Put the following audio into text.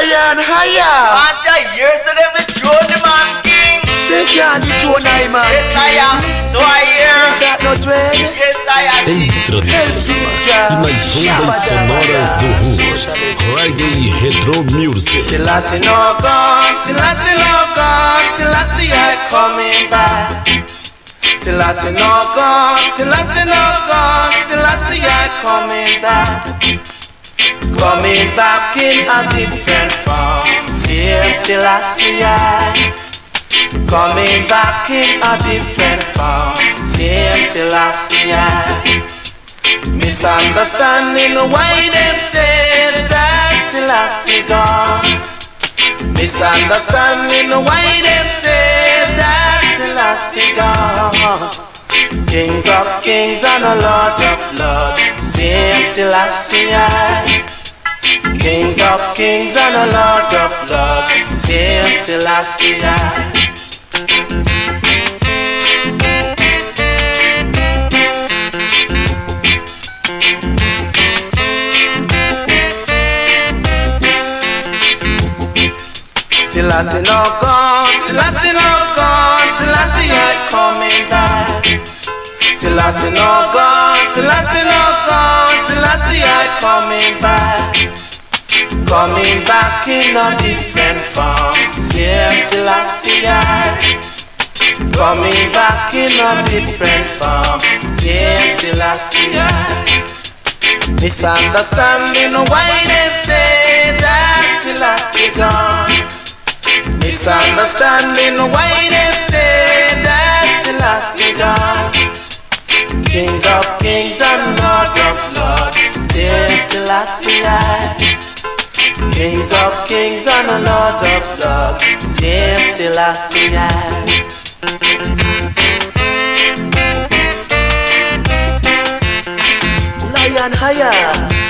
Lion higher. Master, here's the devil throne the man king. They can't dethrone I man. Yes, I am. So I hear. That no dread. Yes, I am. Entra no programa e mais ondas sonoras do Roots, Reggae e Retro Music. Selassie no gone, Selassie no gone, Selassie I coming back. Selassie no gone, Selassie no gone, Selassie I coming back. Coming back in a different form. Same Selassie I. Coming back in a different form. Same Selassie I. Misunderstanding why them say that Selassie gone. Misunderstanding why them say that Selassie gone. Kings of kings and a lords of lords, same Selassie I. Kings of kings and a lords of lords, same Selassie I. Selassie no gone, Selassie no gone, Selassie I coming back. Selassie no gone, Selassie no gone, Selassie I coming back. Coming back in a different form, same Selassie I. Coming back in a different form, same Selassie I. Misunderstanding why they say that Selassie gone. Misunderstanding why they say that Selassie gone. Kings of kings and lords of lords, still Selassie I. Kings of kings and lords of lords, same Selassie I. Lion higher.